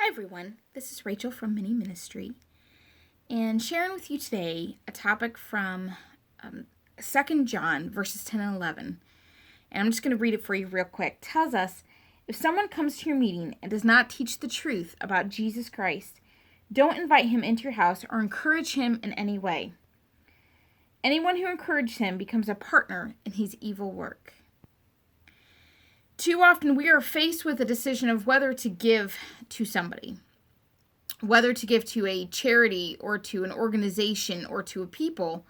Hi everyone, this is Rachel from Mini Ministry, and sharing with you today a topic from 2 John verses 10 and 11. And I'm just going to read it for you real quick. It tells us, if someone comes to your meeting and does not teach the truth about Jesus Christ, don't invite him into your house or encourage him in any way. Anyone who encourages him becomes a partner in his evil work. Too often we are faced with a decision of whether to give to somebody, whether to give to a charity or to an organization or to a people,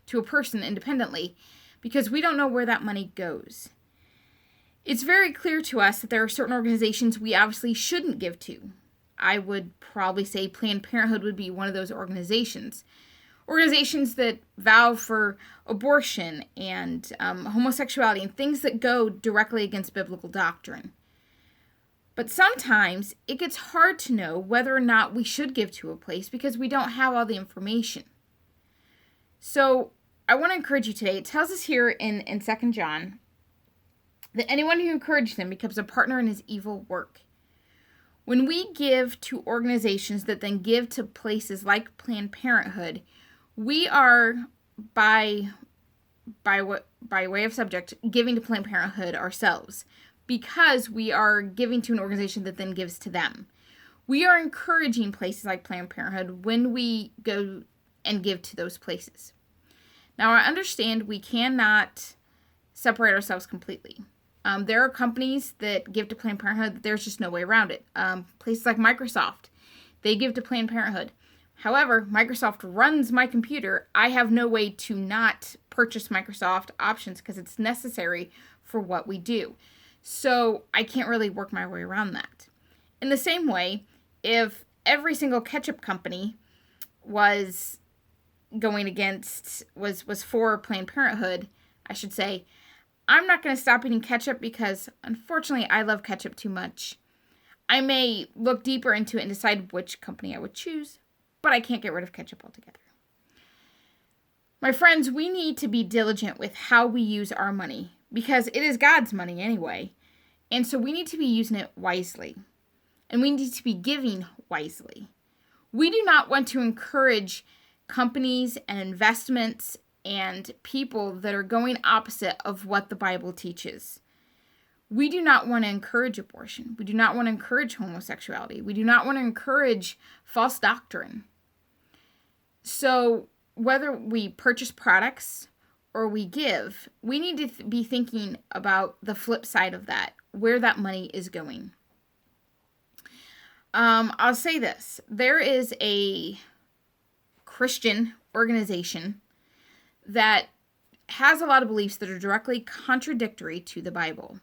to a person independently, because we don't know where that money goes. It's very clear to us that there are certain organizations we obviously shouldn't give to. I would probably say Planned Parenthood would be one of those organizations. Organizations that vow for abortion and homosexuality and things that go directly against biblical doctrine. But sometimes it gets hard to know whether or not we should give to a place because we don't have all the information. So I want to encourage you today. It tells us here in 2 John that anyone who encourages him becomes a partner in his evil work. When we give to organizations that then give to places like Planned Parenthood, we are, by way of subject, giving to Planned Parenthood ourselves, because we are giving to an organization that then gives to them. We are encouraging places like Planned Parenthood when we go and give to those places. Now, I understand we cannot separate ourselves completely. There are companies that give to Planned Parenthood. There's just no way around it. Places like Microsoft, they give to Planned Parenthood. However, Microsoft runs my computer. I have no way to not purchase Microsoft options because it's necessary for what we do. So I can't really work my way around that. In the same way, if every single ketchup company was for Planned Parenthood, I should say, I'm not going to stop eating ketchup because, unfortunately, I love ketchup too much. I may look deeper into it and decide which company I would choose, but I can't get rid of ketchup altogether. My friends, we need to be diligent with how we use our money because it is God's money anyway. And so we need to be using it wisely. And we need to be giving wisely. We do not want to encourage companies and investments and people that are going opposite of what the Bible teaches. We do not want to encourage abortion. We do not want to encourage homosexuality. We do not want to encourage false doctrine. So whether we purchase products or we give, we need to be thinking about the flip side of that, where that money is going. I'll say this. There is a Christian organization that has a lot of beliefs that are directly contradictory to the Bible.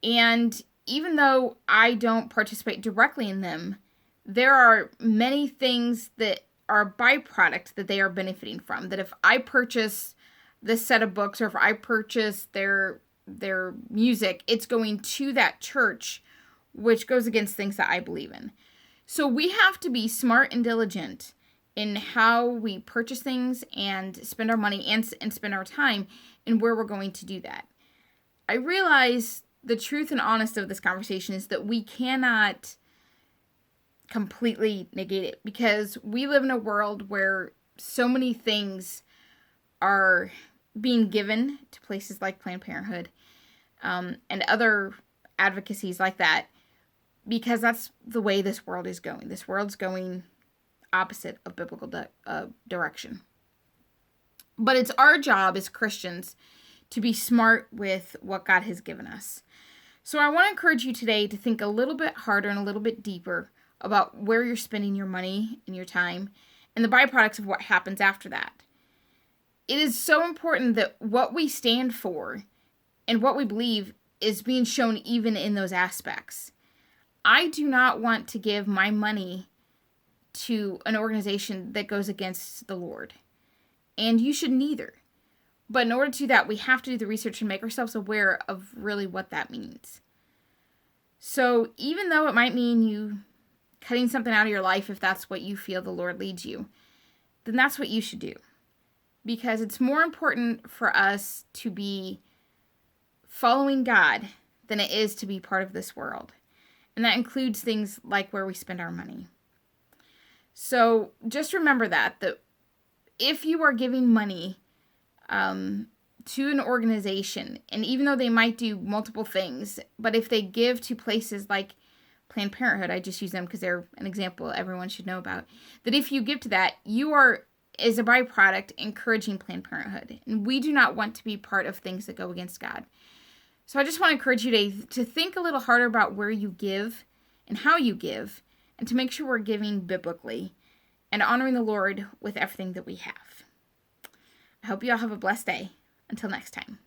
And even though I don't participate directly in them, there are many things that are a byproduct that they are benefiting from. That if I purchase this set of books or if I purchase their music, it's going to that church, which goes against things that I believe in. So we have to be smart and diligent in how we purchase things and spend our money and spend our time and where we're going to do that. I realize the truth and honest of this conversation is that we cannot completely negate it because we live in a world where so many things are being given to places like Planned Parenthood and other advocacies like that, because that's the way this world is going. This world's going opposite of biblical direction. But it's our job as Christians to be smart with what God has given us. So I want to encourage you today to think a little bit harder and a little bit deeper about where you're spending your money and your time and the byproducts of what happens after that. It is so important that what we stand for and what we believe is being shown even in those aspects. I do not want to give my money to an organization that goes against the Lord. And you should neither. But in order to do that, we have to do the research and make ourselves aware of really what that means. So even though it might mean you cutting something out of your life, if that's what you feel the Lord leads you, then that's what you should do. Because it's more important for us to be following God than it is to be part of this world. And that includes things like where we spend our money. So just remember that if you are giving money to an organization, and even though they might do multiple things, but if they give to places like Planned Parenthood, I just use them because they're an example everyone should know about, that if you give to that, you are, as a byproduct, encouraging Planned Parenthood. And we do not want to be part of things that go against God. So I just want to encourage you to think a little harder about where you give and how you give, and to make sure we're giving biblically and honoring the Lord with everything that we have. I hope you all have a blessed day. Until next time.